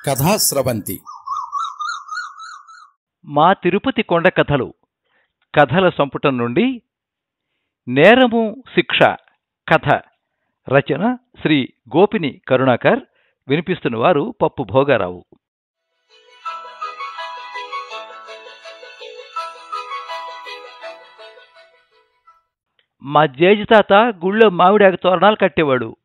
కథాస్రవంతి మా తిరుపతి కొండ కథలు కథల సంపుటం నుండి నేరము శిక్ష కథ రచన శ్రీ గోపిని కరుణాకర్. వినిపిస్తున్నవారు పప్పు భోగారావు. మా జేజి తాత గుళ్ళో మామిడాకు తోరణాలు కట్టేవాడు.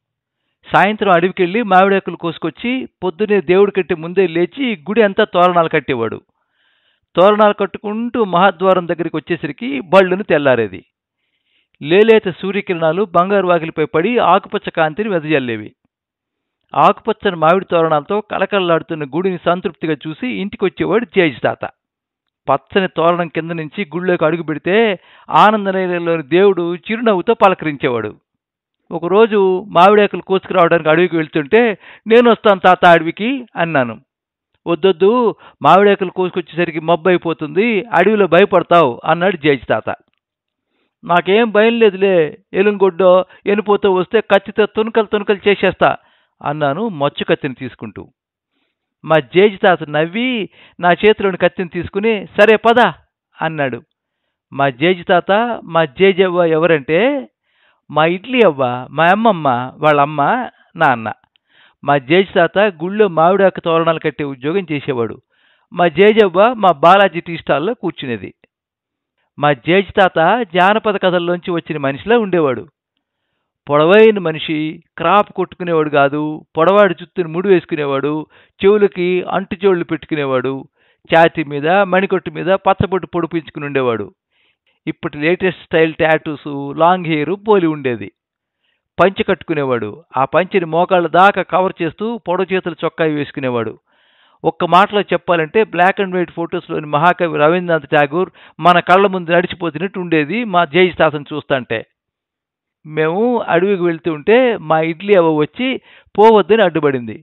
సాయంత్రం అడవికెళ్ళి మామిడాకులు కోసుకొచ్చి పొద్దునే దేవుడి కట్టే ముందే లేచి గుడి అంతా తోరణాలు కట్టేవాడు. తోరణాలు కట్టుకుంటూ మహాద్వారం దగ్గరికి వచ్చేసరికి బళ్ళును తెల్లారేది. లేలేత సూర్యకిరణాలు బంగారు వాకిలిపై పడి ఆకుపచ్చ కాంతిని వెదజల్లేవి. ఆకుపచ్చని మామిడి తోరణాలతో కలకలలాడుతున్న గుడిని సంతృప్తిగా చూసి ఇంటికొచ్చేవాడు జేజి తాత. పచ్చని తోరణం కింద నుంచి గుళ్ళోకి అడుగు పెడితే ఆనందనీయంలోని దేవుడు చిరునవ్వుతో పలకరించేవాడు. ఒకరోజు మామిడాకులు కోసుకురావడానికి అడవికి వెళ్తుంటే, నేను వస్తాను తాత అడవికి అన్నాను. వద్దొద్దు, మామిడాకులు కోసుకొచ్చేసరికి మబ్బు అయిపోతుంది, అడవిలో భయపడతావు అన్నాడు జేజి తాత. నాకేం భయం లేదులే, ఎలుంగొడ్డో ఎనిపోతో వస్తే కత్తితో తునకలు చేసేస్తా అన్నాను మచ్చు కత్తిని తీసుకుంటూ. మా జేజి తాత నవ్వి నా చేతిలోని కత్తిని తీసుకుని సరే పద అన్నాడు. మా జేజి తాత మా జేజి అవ్వ ఎవరంటే మా ఇడ్లీ అవ్వ, మా అమ్మమ్మ వాళ్ళమ్మ నాన్న. మా జేజి తాత గుళ్ళో మామిడాకు తోరణాలు కట్టే ఉద్యోగం చేసేవాడు. మా జేజవ్వ మా బాలాజీ టీ స్టాల్లో కూర్చునేది. మా జేజి తాత జానపద కథల్లోంచి వచ్చిన మనిషిలా ఉండేవాడు. పొడవైన మనిషి, క్రాప్ కొట్టుకునేవాడు కాదు, పొడవాడి జుత్తుని ముడి వేసుకునేవాడు, చెవులకి అంటుచోళ్లు పెట్టుకునేవాడు, ఛాతీ మీద మణికొట్టు మీద పచ్చబొట్టు పొడిపించుకుని ఉండేవాడు. ఇప్పటి లేటెస్ట్ స్టైల్ టాటూసు, లాంగ్ హెయిర్ పోలి ఉండేది. పంచె కట్టుకునేవాడు. ఆ పంచెని మోకాళ్ళ దాకా కవర్ చేస్తూ పొడవు చేతుల చొక్కా వేసుకునేవాడు. ఒక్క మాటలో చెప్పాలంటే బ్లాక్ అండ్ వైట్ ఫొటోస్లోని మహాకవి రవీంద్రనాథ్ ఠాగూర్ మన కళ్ళ ముందు నడిచిపోతున్నట్టు ఉండేది మా జేజి తాతను చూస్తుంటే. మేము అడవికి వెళ్తూ ఉంటే మా ఇడ్లీ అవ్వ వచ్చి పోవద్దని అడ్డుపడింది.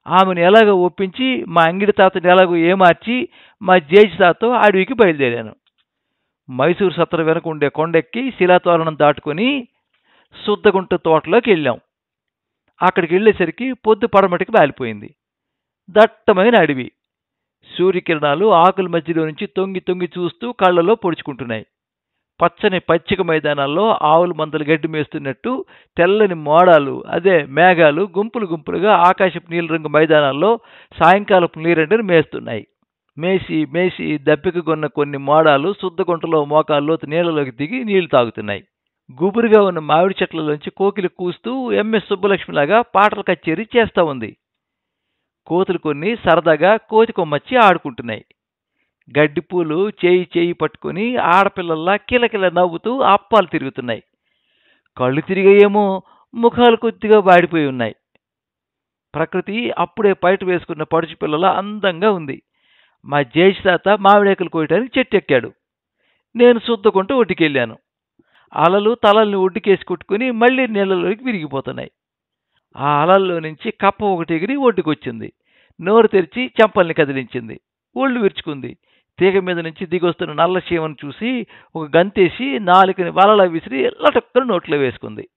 ఆమెను ఎలాగో ఒప్పించి మా అంగిడి తాతని ఎలాగో ఏమార్చి మా జేజి తాతతో అడవికి బయలుదేరాను. మైసూరు సత్ర వెనక ఉండే కొండెక్కి శిలాతోరణం దాటుకొని శుద్ధగుంట తోటలోకి వెళ్ళాం. అక్కడికి వెళ్ళేసరికి పొద్దు పడమటికి వాలిపోయింది. దట్టమైన అడవి. సూర్యకిరణాలు ఆకుల మధ్యలో నుంచి తొంగి తొంగి చూస్తూ కళ్ళలో పొడుచుకుంటున్నాయి. పచ్చని పచ్చిక మైదానాల్లో ఆవుల మందలు గడ్డి మేస్తున్నట్టు తెల్లని మోడాలు, అదే మేఘాలు గుంపులు గుంపులుగా ఆకాశపు నీలిరంగు మైదానాల్లో సాయంకాలపు నీరెండని మేస్తున్నాయి. మేసి మేసి దప్పికగొన్న కొన్ని మోడాలు శుద్ధగుంటలో మోకాల్లోతు నీళ్లలోకి దిగి నీళ్లు తాగుతున్నాయి. గుబురుగా ఉన్న మామిడి చెట్లలోంచి కోకిలి కూస్తూ ఎంఎస్ సుబ్బలక్ష్మిలాగా పాటల కచేరీ చేస్తూ ఉంది. కోతులు కొన్ని సరదాగా కోతి కొమ్మచ్చి ఆడుకుంటున్నాయి. గడ్డిపూలు చేయి పట్టుకుని ఆడపిల్లల్లా కిలకిల నవ్వుతూ అప్పాలు తిరుగుతున్నాయి. కళ్ళు తిరిగాయేమో, ముఖాలు కొద్దిగా వాడిపోయి ఉన్నాయి. ప్రకృతి అప్పుడే పైట వేసుకున్న పడుచు పిల్లల అందంగా ఉంది. మా జేజి తాత మామిడాకులు కోయటానికి చెట్టు ఎక్కాడు. నేను శుద్ధకుంటూ ఒడ్డుకెళ్ళాను. అలలు తలల్ని ఒడ్డుకేసి కొట్టుకుని మళ్ళీ నీళ్ళలోకి విరిగిపోతున్నాయి. ఆ అలల్లో నుంచి కప్ప ఒకటి ఎగిరి ఒడ్డుకొచ్చింది. నోరు తెరిచి చెంపల్ని కదిలించింది. ఒళ్ళు విరుచుకుంది. తీగ మీద నుంచి దిగొస్తున్న నల్ల చీమను చూసి ఒక గంతేసి నాలుకని వలలా విసిరి లటక్కను నోట్లో వేసుకుంది.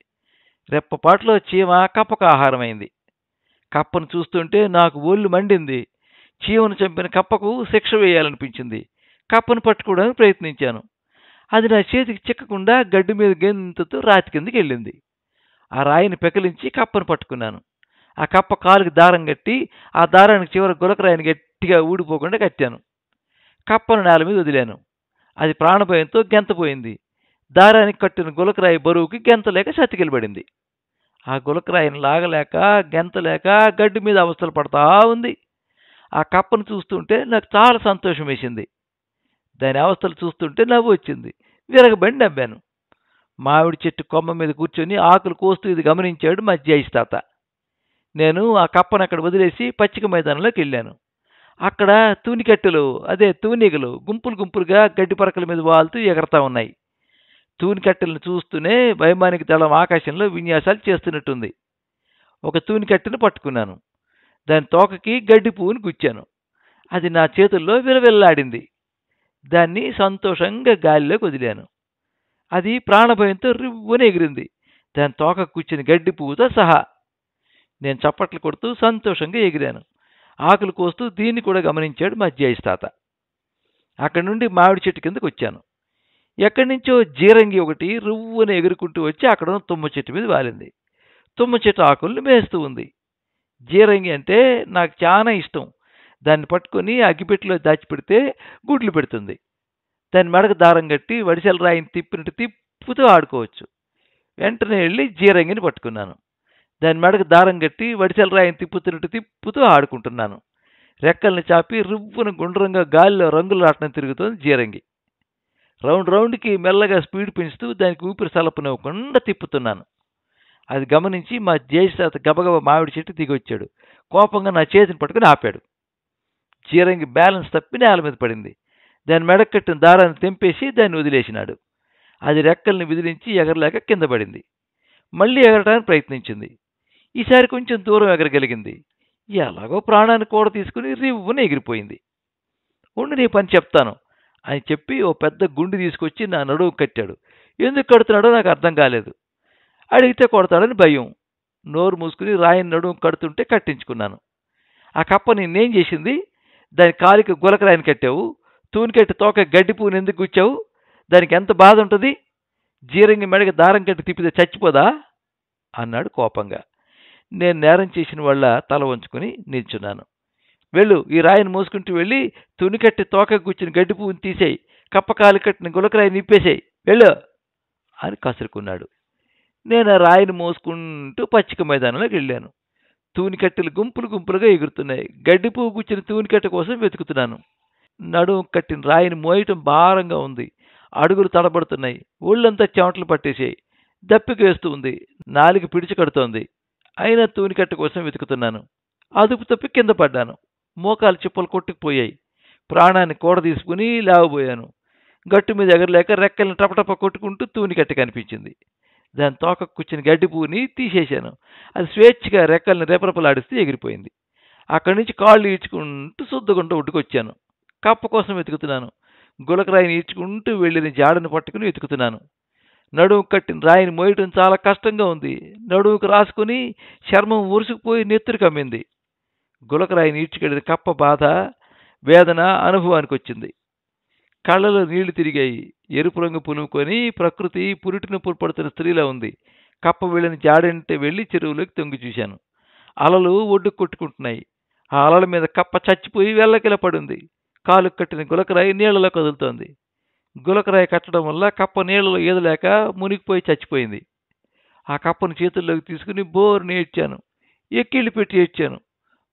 రెప్పపాట్లో చీమ కప్పకు ఆహారమైంది. కప్పను చూస్తుంటే నాకు ఒళ్ళు మండింది. చీమను చంపిన కప్పకు శిక్ష వేయాలనిపించింది. కప్పను పట్టుకోవడానికి ప్రయత్నించాను. అది నా చేతికి చిక్కకుండా గడ్డి మీద గెంతుతూ రాతి కిందకి వెళ్ళింది. ఆ రాయిని పెకిలించి కప్పను పట్టుకున్నాను. ఆ కప్ప కాలుకి దారం కట్టి ఆ దారానికి చివర గులకరాయిని గట్టిగా ఊడిపోకుండా కట్టాను. కప్పను నేల మీద వదిలాను. అది ప్రాణభయంతో గెంతపోయింది. దారానికి కట్టిన గులకరాయి బరువుకి గెంతలేక చతికిలబడింది. ఆ గులకరాయిని లాగలేక గెంతలేక గడ్డి మీద అవస్థలు పడతా ఉంది. ఆ కప్పను చూస్తుంటే నాకు చాలా సంతోషం వేసింది. దాని అవస్థలు చూస్తుంటే నవ్వు వచ్చింది. విరగబడి నవ్వాను. మామిడి చెట్టు కొమ్మ మీద కూర్చొని ఆకులు కోస్తూ ఇది గమనించాడు మా జేజి తాత. నేను ఆ కప్పను అక్కడ వదిలేసి పచ్చిక మైదానంలోకి వెళ్ళాను. అక్కడ తూనికట్టెలు, అదే తూనిగలు గుంపులు గుంపులుగా గడ్డి పరకల మీద వాలుతూ ఎగరతా ఉన్నాయి. తూనికట్టెలను చూస్తూనే వైమానిక దళం ఆకాశంలో విన్యాసాలు చేస్తున్నట్టుంది. ఒక తూనికట్టెను పట్టుకున్నాను. దాని తోకకి గడ్డి పువ్వుని గుచ్చాను. అది నా చేతుల్లో విలవిల్లాడింది. దాన్ని సంతోషంగా గాలిలోకి వదిలాను. అది ప్రాణభయంతో రివ్వున ఎగిరింది, దాని తోక కూర్చుని గడ్డి పువ్వుతో సహా. నేను చప్పట్లు కొడుతూ సంతోషంగా ఎగిరాను. ఆకులు కోస్తూ దీన్ని కూడా గమనించాడు మా జయేష్ తాత. అక్కడి నుండి మామిడి చెట్టు కిందకు వచ్చాను. ఎక్కడి నుంచో జీరంగి ఒకటి రువ్వున ఎగురుకుంటూ వచ్చి అక్కడ ఉన్న తుమ్మ చెట్టు మీద వాలింది. తుమ్మ చెట్టు ఆకులను మేస్తూ ఉంది. జీరంగి అంటే నాకు చాలా ఇష్టం. దాన్ని పట్టుకొని అగ్గిపెట్టిలో దాచిపెడితే గుడ్లు పెడుతుంది. దాని మెడకు దారం కట్టి వడిసెల రాయిని తిప్పినట్టు తిప్పుతూ ఆడుకోవచ్చు. వెంటనే వెళ్ళి జీరంగిని పట్టుకున్నాను. దాని మెడకు దారం కట్టి వడిసెల రాయిని తిప్పుతున్నట్టు తిప్పుతూ ఆడుకుంటున్నాను. రెక్కల్ని చాపి రువ్వున గుండ్రంగా గాలిలో రంగులు రాటం తిరుగుతోంది జీరంగి. రౌండ్కి మెల్లగా స్పీడ్ పెంచుతూ దానికి ఊపిరి సలపనివ్వకుండా తిప్పుతున్నాను. అది గమనించి మా జయేష్ తాత గబగబా మామిడి చెట్టు దిగొచ్చాడు. కోపంగా నా చేతిని పట్టుకుని ఆపాడు. జీరంగి బ్యాలెన్స్ తప్పి నేల మీద పడింది. దాని మెడకు కట్టిన దారాన్ని తెంపేసి దాన్ని వదిలేసినాడు. అది రెక్కల్ని విదిలించి ఎగరలేక కింద పడింది. మళ్ళీ ఎగరడానికి ప్రయత్నించింది. ఈసారి కొంచెం దూరం ఎగరగలిగింది. ఎలాగో ప్రాణాన్ని కూడా తీసుకుని రివ్వున ఎగిరిపోయింది. ఉండి నీ పని చెప్తాను అని చెప్పి ఓ పెద్ద గుండు తీసుకొచ్చి నా నడువు కట్టాడు. ఎందుకు కడుతున్నాడో నాకు అర్థం కాలేదు. అడిగితే కొడతాడని భయం. నోరు మూసుకుని రాయిని నడుము కడుతుంటే కట్టించుకున్నాను. ఆ కప్ప నేనేం చేసింది? దాని కాలికి గులకరాయిని కట్టావు, తూనికెట్టి తోక గడ్డి పువ్వుని ఎందుకు గుచ్చావు? దానికి ఎంత బాధ ఉంటుంది? జీరంగి మెడకి దారం కట్టి తిప్పితే చచ్చిపోదా అన్నాడు కోపంగా. నేను నేరం చేసిన వాళ్ళ తల వంచుకుని నిల్చున్నాను. వెళ్ళు, ఈ రాయిని మోసుకుంటూ వెళ్ళి తునికట్టి తోక గుచ్చిన గడ్డి పువ్వుని తీసేయి, కప్ప కాలు కట్టిన గులకరాయి నిప్పేసేయి, వెళ్ళు అని కసురుకున్నాడు. నేను ఆ రాయిని మోసుకుంటూ పచ్చిక మైదానంలోకి వెళ్ళాను. తూనికట్టెలు గుంపులుగా ఎగురుతున్నాయి. గడ్డి పువ్వు గుచ్చిన తూనికట్ట కోసం వెతుకుతున్నాను. నడుము కట్టిన రాయిని మోయటం భారంగా ఉంది. అడుగులు తడబడుతున్నాయి. ఒళ్ళంతా చెమటలు పట్టేసాయి. దప్పిక వేస్తూ ఉంది. నాలుగు పిడిచి కడుతోంది. అయినా తూనికట్ట కోసం వెతుకుతున్నాను. అదుపు తప్పి కింద పడ్డాను. మోకాలు చిప్పలు కొట్టుకుపోయాయి. ప్రాణాన్ని కూడ తీసుకుని లేవబోయాను. గట్టు మీద ఎగరలేక రెక్కల్ని టపటప కొట్టుకుంటూ తూనికట్ట కనిపించింది. దాని తోక కూర్చుని గడ్డి పువ్వుని తీసేశాను. అది స్వేచ్ఛగా రెక్కల్ని రెపరెపలాడిస్తూ ఎగిరిపోయింది. అక్కడి నుంచి కాళ్ళు ఈడ్చుకుంటూ శుద్ధగుంట ఒడ్డుకొచ్చాను. కప్ప కోసం వెతుకుతున్నాను. గులకరాయిని ఈడ్చుకుంటూ వెళ్ళిన జాడను పట్టుకుని వెతుకుతున్నాను. నడుము కట్టిన రాయిని మోయటం చాలా కష్టంగా ఉంది. నడుముకు రాసుకుని చర్మం ఉరుసుకుపోయి నెత్తురు కమ్మింది. గులకరాయిని ఈడ్చుకెళ్ళిన కప్ప బాధ, వేదన అనుభవానికి వచ్చింది. కళ్ళలో నీళ్లు తిరిగాయి. ఎరుపు రంగు పులుముకొని ప్రకృతి పురిటిన పురుపడుతున్న స్త్రీలా ఉంది. కప్ప వెళ్ళిన జాడంటే వెళ్ళి చెరువులోకి తొంగి చూశాను. అలలు ఒడ్డుకు కొట్టుకుంటున్నాయి. ఆ అలల మీద కప్ప చచ్చిపోయి వెళ్ళకిల పడుంది. కాలు కట్టిన గులకరాయి నీళ్లలో కదులుతోంది. గులకరాయి కట్టడం వల్ల కప్ప నీళ్లలో ఈదలేక మునిగిపోయి చచ్చిపోయింది. ఆ కప్పను చేతుల్లోకి తీసుకుని బోరుని ఏడ్చాను. ఎక్కిళ్ళు పెట్టి ఏడ్చాను.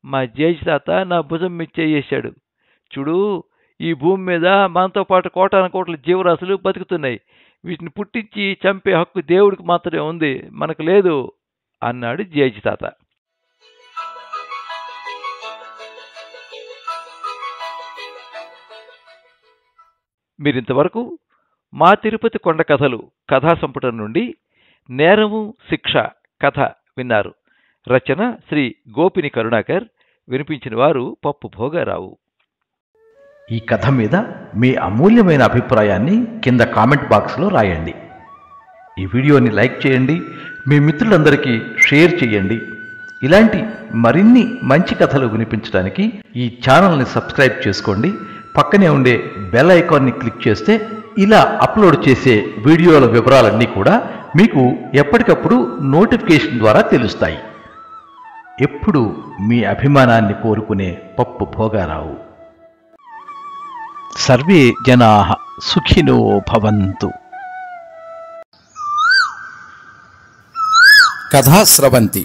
మా జయేష్ తాత నా భుజం మీద చేయేశాడు. చూడు, ఈ భూమి మీద మనతో పాటు కోటాను కోట్ల జీవరాశులు బతుకుతున్నాయి. వీటిని పుట్టించి చంపే హక్కు దేవుడికి మాత్రమే ఉంది, మనకు లేదు అన్నాడు జయేష్ తాత. మీరింతవరకు మా తిరుపతి కొండ కథలు కథా సంపుటం నుండి నేరము శిక్ష కథ విన్నారు. రచన శ్రీ గోపిని కరుణాకర్. వినిపించిన వారు పప్పు భోగారావు. ఈ కథ మీద మీ అమూల్యమైన అభిప్రాయాన్ని కింద కామెంట్ బాక్స్లో రాయండి. ఈ వీడియోని లైక్ చేయండి, మీ మిత్రులందరికీ షేర్ చేయండి. ఇలాంటి మరిన్ని మంచి కథలు వినిపించడానికి ఈ ఛానల్ని సబ్స్క్రైబ్ చేసుకోండి. పక్కనే ఉండే బెల్ ఐకాన్ని క్లిక్ చేస్తే ఇలా అప్లోడ్ చేసే వీడియోల వివరాలన్నీ కూడా మీకు ఎప్పటికప్పుడు నోటిఫికేషన్ ద్వారా తెలుస్తాయి. ఎప్పుడు మీ అభిమానాన్ని కోరుకునే పప్పు భోగారావు. సర్వే జనాః సుఖినో భవంతు. కథా స్రవంతి